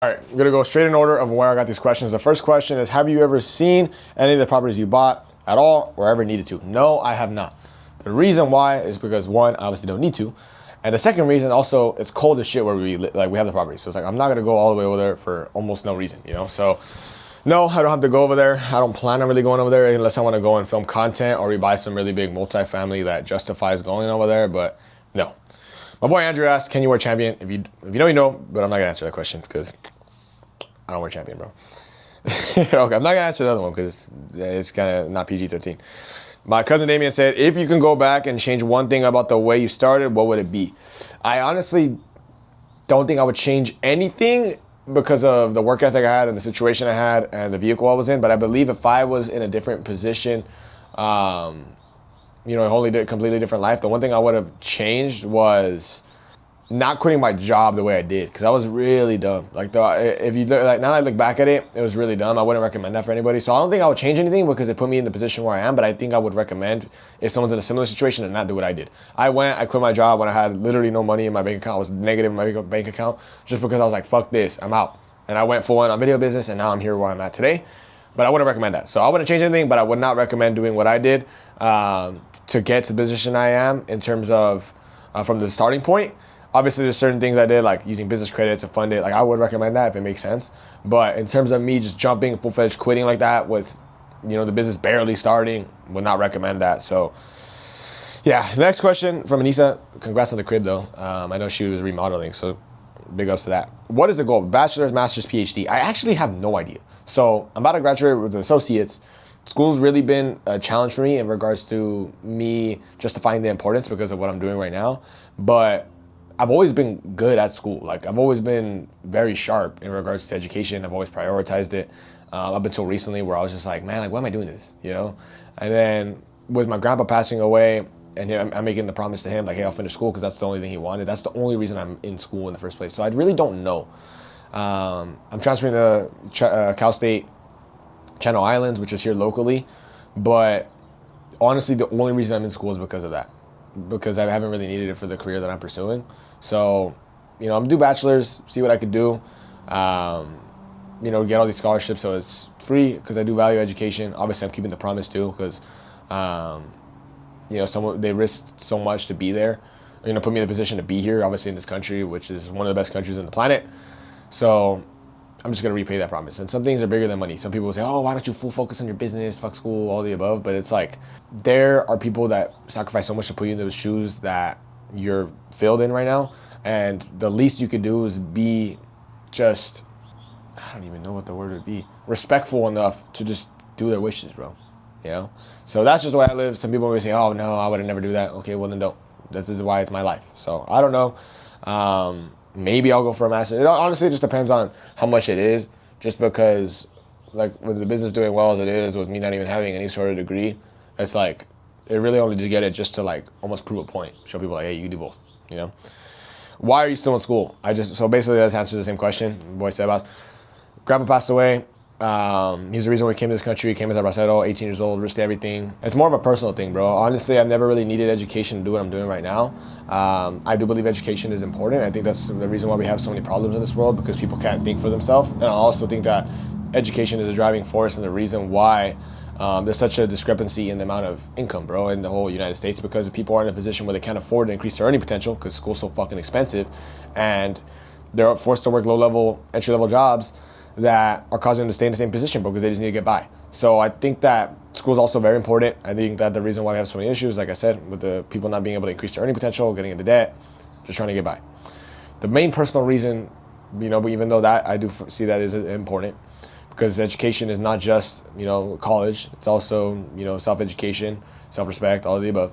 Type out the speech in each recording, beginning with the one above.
All right, I'm gonna go straight in order of where I got these questions. The first question is, have you ever seen any of the properties you bought at all or ever needed to? No, I have not. The reason why is because one, I obviously don't need to. And the second reason also, it's cold as shit where we have the property. So it's like, I'm not gonna go all the way over there for almost no reason, you know? So no, I don't have to go over there. I don't plan on really going over there unless I wanna go and film content or we buy some really big multifamily that justifies going over there, but no. My boy Andrew asked, can you wear Champion? If you know, you know, but I'm not gonna answer that question because I don't wear Champion, bro. Okay, I'm not gonna answer the other one because it's kind of not PG-13. My cousin Damien said, if you can go back and change one thing about the way you started, what would it be? I honestly don't think I would change anything because of the work ethic I had and the situation I had and the vehicle I was in. But I believe if I was in a different position, a completely different life, the one thing I would have changed was not quitting my job the way I did, because I was really dumb. Like, if you look, like, now that I look back at it, it was really dumb. I wouldn't recommend that for anybody. So I don't think I would change anything because it put me in the position where I am. But I think I would recommend if someone's in a similar situation and not do what I did. I quit my job when I had literally no money in my bank account. I was negative in my bank account just because I was like, fuck this, I'm out. And I went full on video business, and now I'm here where I'm at today. But I wouldn't recommend that. So I wouldn't change anything, but I would not recommend doing what I did to get to the position I am in terms of from the starting point. Obviously, there's certain things I did, like using business credit to fund it. Like, I would recommend that if it makes sense. But in terms of me just jumping, full-fledged quitting like that with, the business barely starting, would not recommend that. So, yeah. Next question from Anissa. Congrats on the crib, though. I know she was remodeling, so big ups to that. What is the goal? Bachelor's, master's, PhD? I actually have no idea. So, I'm about to graduate with associates. School's really been a challenge for me in regards to me justifying the importance because of what I'm doing right now. But I've always been good at school. Like, I've always been very sharp in regards to education. I've always prioritized it up until recently, where I was just like, man, like, why am I doing this? And then with my grandpa passing away, and I'm making the promise to him, like, hey, I'll finish school because that's the only thing he wanted. That's the only reason I'm in school in the first place. So I really don't know. I'm transferring to Cal State Channel Islands, which is here locally. But honestly, the only reason I'm in school is because of that. Because I haven't really needed it for the career that I'm pursuing. So, I'm gonna do bachelor's, see what I could do. Get all these scholarships so it's free because I do value education. Obviously, I'm keeping the promise too because, they risked so much to be there. Put me in a position to be here, obviously in this country, which is one of the best countries on the planet. So I'm just gonna repay that promise. And some things are bigger than money. Some people will say, oh, why don't you full focus on your business, fuck school, all the above. But it's like, there are people that sacrifice so much to put you in those shoes that you're filled in right now. And the least you could do is be just, I don't even know what the word would be, respectful enough to just do their wishes, bro. So that's just the way I live. Some people will say, oh no, I would never do that. Okay, well then don't. This is why it's my life. So I don't know. Maybe I'll go for a master. It honestly just depends on how much it is. Just because, like, with the business doing well as it is, with me not even having any sort of degree, it's like, it really only just get it just to, like, almost prove a point. Show people, like, hey, you can do both, Why are you still in school? So basically that answers the same question. Boy Sebas. Grandpa passed away. He's the reason we came to this country. He came as a bracero, 18 years old, risked everything. It's more of a personal thing, bro. Honestly, I've never really needed education to do what I'm doing right now. I do believe education is important. I think that's the reason why we have so many problems in this world, because people can't think for themselves. And I also think that education is a driving force and the reason why there's such a discrepancy in the amount of income, bro, in the whole United States, because people are in a position where they can't afford to increase their earning potential because school's so fucking expensive, and they're forced to work low-level, entry-level jobs that are causing them to stay in the same position because they just need to get by. So I think that school is also very important. I think that the reason why we have so many issues, like I said, with the people not being able to increase their earning potential, getting into debt, just trying to get by. The main personal reason, but even though that I do see that is important, because education is not just, college. It's also, self-education, self-respect, all of the above.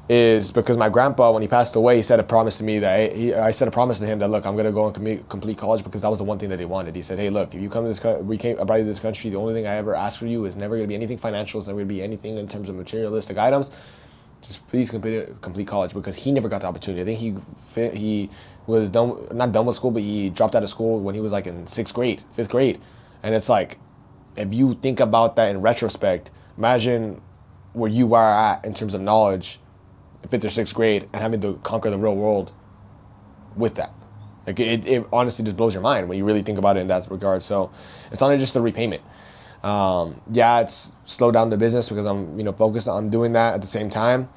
Is because my grandpa, when he passed away, he said a promise to me that I said a promise to him that, look, I'm gonna go and complete college, because that was the one thing that he wanted. He said, hey, look, if you come to this, I brought you to this country. The only thing I ever ask for you is never gonna be anything financial. It's never gonna be anything in terms of materialistic items. Just please complete college, because he never got the opportunity. I think he was not done with school, but he dropped out of school when he was like in 5th grade. And it's like, if you think about that in retrospect, imagine where you are at in terms of knowledge, 5th or 6th grade, and having to conquer the real world with that. Like it honestly just blows your mind when you really think about it in that regard. So it's not just the repayment. Yeah, it's slowed down the business because I'm, focused on doing that at the same time.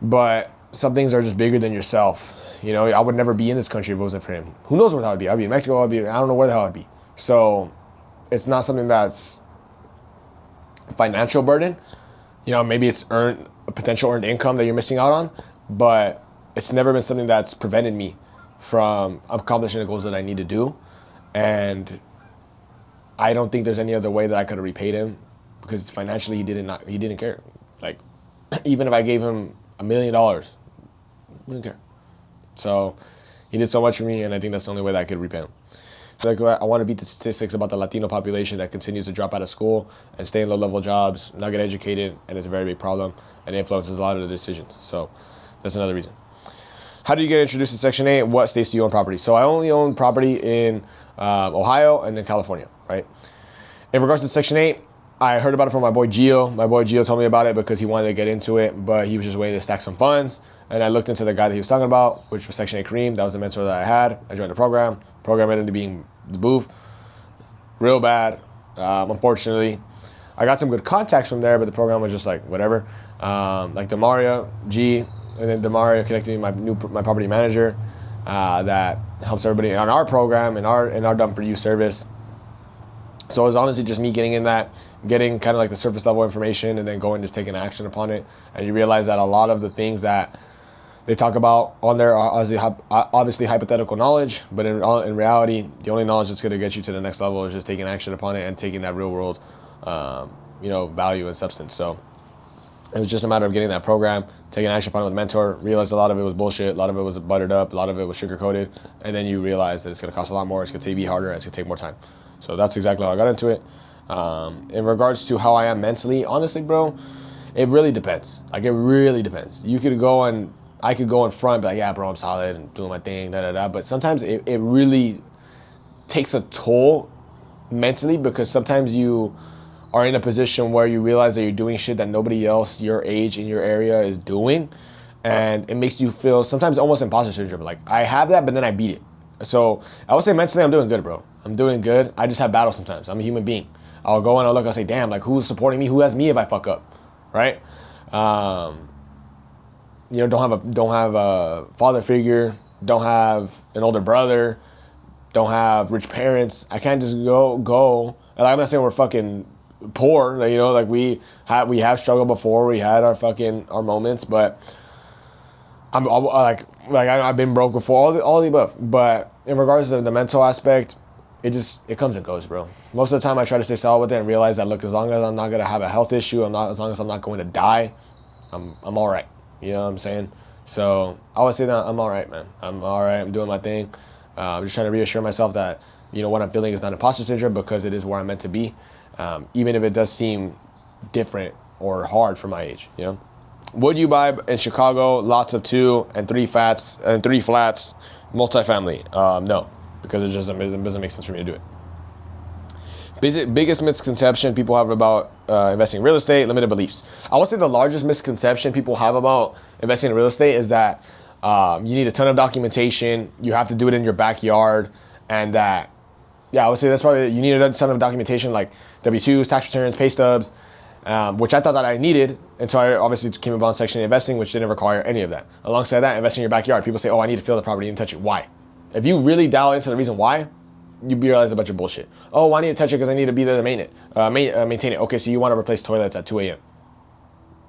But some things are just bigger than yourself. I would never be in this country if it wasn't for him. Who knows where the hell I'd be? I'd be in Mexico. I don't know where the hell I'd be. So it's not something that's a financial burden. Maybe it's a potential earned income that you're missing out on, but it's never been something that's prevented me from accomplishing the goals that I need to do. And I don't think there's any other way that I could have repaid him, because financially he didn't care. Like, even if I gave him $1 million, he didn't care. So he did so much for me, and I think that's the only way that I could repay him. Like, I want to beat the statistics about the Latino population that continues to drop out of school and stay in low-level jobs, not get educated, and it's a very big problem and influences a lot of the decisions. So that's another reason. How do you get introduced to Section 8? What states do you own property? So I only own property in Ohio and then California, right? In regards to Section 8, I heard about it from my boy Gio. My boy Gio told me about it because he wanted to get into it, but he was just waiting to stack some funds. And I looked into the guy that he was talking about, which was Section 8 Kareem. That was the mentor that I had. I joined the program. Program ended up being the booth. Real bad, unfortunately. I got some good contacts from there, but the program was just like whatever. Like Demaria G, and then Demaria connected me to my property manager that helps everybody on our program and our Done For You service. So it was honestly just me getting kind of like the surface level information and then going just taking action upon it. And you realize that a lot of the things that they talk about on there are obviously hypothetical knowledge, but in reality, the only knowledge that's going to get you to the next level is just taking action upon it and taking that real world, value and substance. So it was just a matter of getting that program, taking action upon it with a mentor, realized a lot of it was bullshit, a lot of it was buttered up, a lot of it was sugar-coated, and then you realize that it's going to cost a lot more, it's going to be harder, it's going to take more time. So that's exactly how I got into it. In regards to how I am mentally, honestly, bro, it really depends. Like, it really depends. I could go in front and be like, yeah, bro, I'm solid and doing my thing, But sometimes it really takes a toll mentally, because sometimes you are in a position where you realize that you're doing shit that nobody else your age in your area is doing. And it makes you feel sometimes almost imposter syndrome. Like, I have that, but then I beat it. So I would say mentally I'm doing good, bro. I'm doing good. I just have battles sometimes. I'm a human being. I'll go and I'll look, I'll say, damn, like, who's supporting me? Who has me if I fuck up, right? Don't have a father figure, don't have an older brother, don't have rich parents. I can't just go. And I'm not saying we're fucking poor, like we have struggled before. We had our moments, but I've been broke before, all the above. But in regards to the mental aspect, it comes and goes, bro. Most of the time I try to stay solid with it and realize that, look, as long as I'm not going to have a health issue, as long as I'm not going to die, I'm all right. You know what I'm saying? So I would say that I'm all right, man. I'm all right. I'm doing my thing. I'm just trying to reassure myself that, what I'm feeling is not imposter syndrome, because it is where I'm meant to be. Even if it does seem different or hard for my age, Would you buy in Chicago lots of 2 and 3 flats, multifamily? No, because it doesn't make sense for me to do it. Biggest misconception people have about investing in real estate, limited beliefs. I would say the largest misconception people have about investing in real estate is that you need a ton of documentation, you have to do it in your backyard, and that, I would say that's probably, you need a ton of documentation like W-2s, tax returns, pay stubs, which I thought that I needed until I obviously came upon Section 8 investing, which didn't require any of that. Alongside that, investing in your backyard, people say, oh, I need to feel the property and touch it. Why? If you really dial into the reason why, you realize a bunch of bullshit. Oh, I need to touch it because I need to be there to maintain it. Okay, so you want to replace toilets at 2 a.m.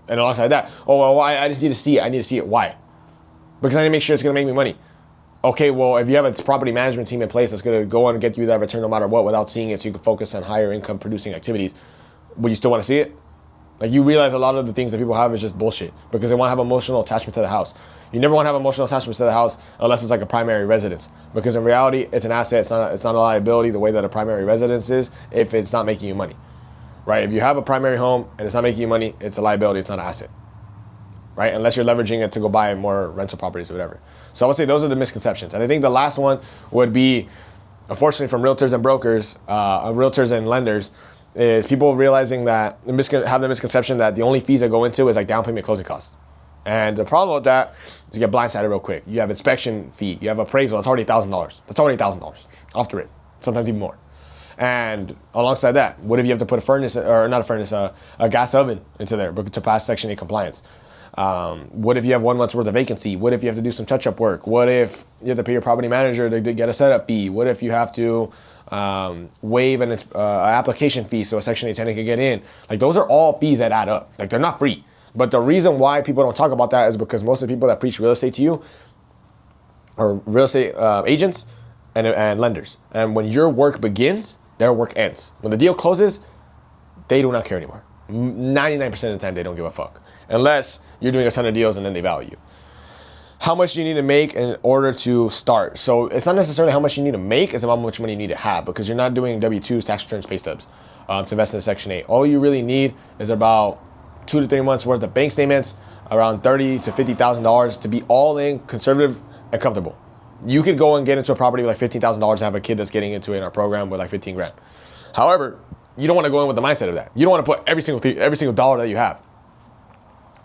And alongside that, I just need to see it. I need to see it. Why? Because I need to make sure it's going to make me money. Okay, well, if you have a property management team in place that's going to go on and get you that return no matter what without seeing it, so you can focus on higher income producing activities, would you still want to see it? Like, you realize a lot of the things that people have is just bullshit because they want to have emotional attachment to the house. You never want to have emotional attachment to the house unless it's like a primary residence, because in reality, it's an asset. It's not a liability the way that a primary residence is if it's not making you money, right? If you have a primary home and it's not making you money, it's a liability. It's not an asset, right? Unless you're leveraging it to go buy more rental properties or whatever. So I would say those are the misconceptions. And I think the last one would be, unfortunately, from realtors and brokers, realtors and lenders, is people realizing that have the misconception that the only fees that go into is like down payment, closing costs. And the problem with that is you get blindsided real quick. You have inspection fee, you have appraisal, that's already $1,000. That's already $1,000 off the rip, sometimes even more. And alongside that, what if you have to put a furnace, or not a furnace, a gas oven into there to pass Section 8 compliance? What if you have 1 month's worth of vacancy? What if you have to do some touch-up work? What if you have to pay your property manager to get a setup fee? What if you have to waive an application fee so a Section 8 tenant can get in? Like, those are all fees that add up. Like, they're not free. But the reason why people don't talk about that is because most of the people that preach real estate to you are real estate agents and lenders. And when your work begins, their work ends. When the deal closes, they do not care anymore. 99% of the time, they don't give a fuck. Unless you're doing a ton of deals and then they value you. How much do you need to make in order to start? So it's not necessarily how much you need to make, it's about how much money you need to have, because you're not doing W-2s, tax returns, pay stubs to invest in the Section 8. All you really need is about 2 to 3 months worth of bank statements, around $30,000 to $50,000 to be all in, conservative, and comfortable. You could go and get into a property with like $15,000 and have a kid that's getting into it in our program with like 15 grand. However, you don't want to go in with the mindset of that. You don't want to put every single dollar that you have.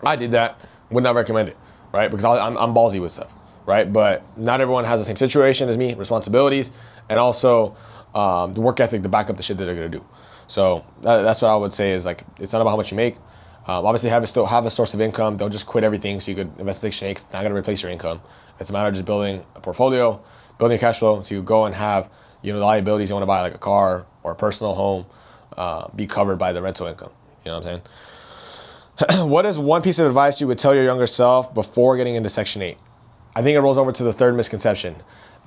I did that, would not recommend it, right? Because I'm ballsy with stuff, right? But not everyone has the same situation as me, responsibilities, and also the work ethic to back up the shit that they're gonna do. So that's what I would say is, like, it's not about how much you make. Obviously, still have a source of income. Don't just quit everything so you could invest in Section 8. It's not gonna replace your income. It's a matter of just building a portfolio, building cash flow, so you go and have, the liabilities you want to buy, like a car or a personal home, be covered by the rental income. You know what I'm saying? What is one piece of advice you would tell your younger self before getting into Section 8? I think it rolls over to the third misconception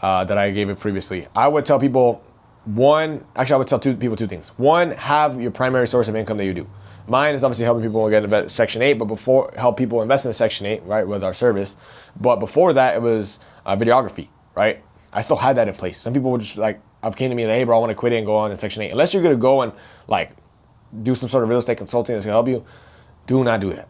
that I gave it previously. I would tell people I would tell two things. One, have your primary source of income that you do. Mine is obviously helping people get into Section 8, but help people invest in Section 8, right, with our service. But before that, it was videography, right? I still had that in place. Some people would just I've came to me and, hey, bro, I want to quit it and go on in Section 8. Unless you're going to go and do some sort of real estate consulting that's going to help you, do not do that.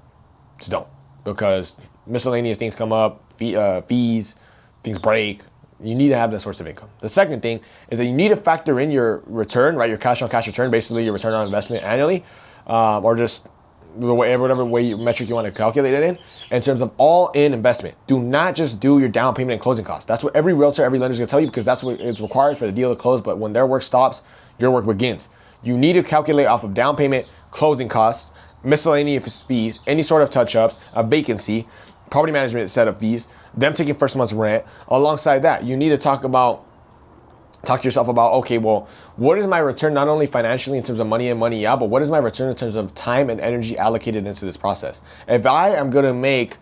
Just don't. Because miscellaneous things come up, fees, things break. You need to have that source of income. The second thing is that you need to factor in your return, right? Your cash on cash return, basically your return on investment annually, or just whatever metric you want to calculate it in terms of all-in investment. Do not just do your down payment and closing costs. That's what every realtor, every lender is going to tell you, because that's what is required for the deal to close. But when their work stops, your work begins. You need to calculate off of down payment, closing costs, miscellaneous fees, any sort of touch-ups, a vacancy, property management setup fees, them taking first month's rent. Alongside that, you need to talk to yourself about, okay, well, what is my return, not only financially in terms of money in, money out, but what is my return in terms of time and energy allocated into this process? If I am going to make,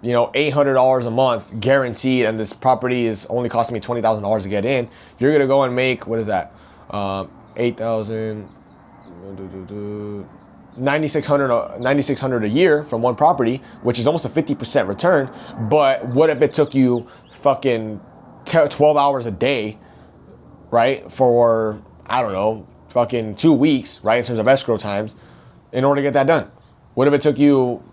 $800 a month guaranteed, and this property is only costing me $20,000 to get in, you're going to go and make, what is that? 8,000, 9,600 a year from one property, which is almost a 50% return. But what if it took you fucking 12 hours a day, right, for, I don't know, fucking 2 weeks, right, in terms of escrow times, in order to get that done? What if it took you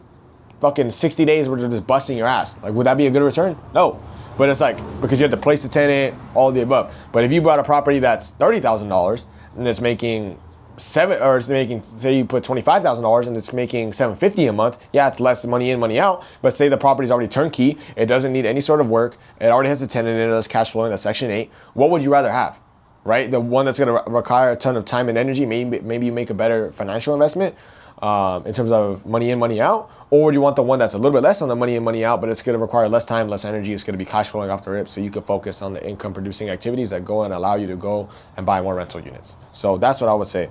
fucking 60 days worth of just busting your ass? Like, would that be a good return? No. But it's because you have to place the tenant, all of the above. But if you bought a property that's $30,000 and it's making say you put $25,000 and it's making $750 a month, yeah, it's less money in, money out. But say the property's already turnkey, it doesn't need any sort of work, it already has a tenant in it that's cash flowing, that's Section 8. What would you rather have, right? The one that's going to require a ton of time and energy, maybe you make a better financial investment in terms of money in, money out, or would you want the one that's a little bit less on the money in, money out, but it's going to require less time, less energy, it's going to be cash flowing off the rip, so you can focus on the income producing activities that go and allow you to go and buy more rental units. So that's what I would say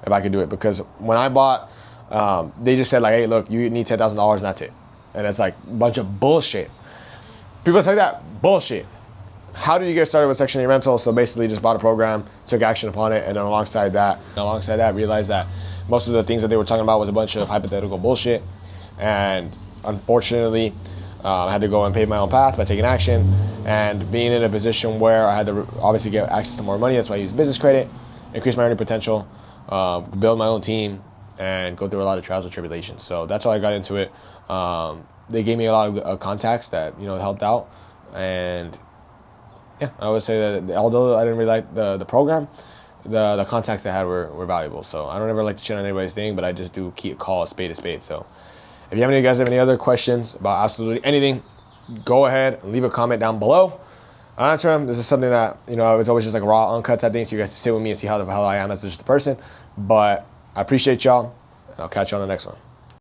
if I could do it, because when I bought, they just said hey, look, you need $10,000 and that's it. And it's a bunch of bullshit. People say that, bullshit. How did you get started with Section 8 rental? So basically just bought a program, took action upon it, and then alongside that, realized that most of the things that they were talking about was a bunch of hypothetical bullshit. And unfortunately, I had to go and pave my own path by taking action. And being in a position where I had to obviously get access to more money, that's why I used business credit, increase my earning potential, build my own team, and go through a lot of trials and tribulations. So that's how I got into it. They gave me a lot of contacts that helped out. And yeah, I would say that although I didn't really like the program, the contacts I had were valuable. So I don't ever like to shit on anybody's thing, but I just do call a spade a spade. So If you guys have any other questions about absolutely anything, go ahead and leave a comment down below. I'll answer them. This is something that, it's always just like raw, uncut type thing, so you guys can sit with me and see how the hell I am as just a person. But I appreciate y'all, and I'll catch you on the next one.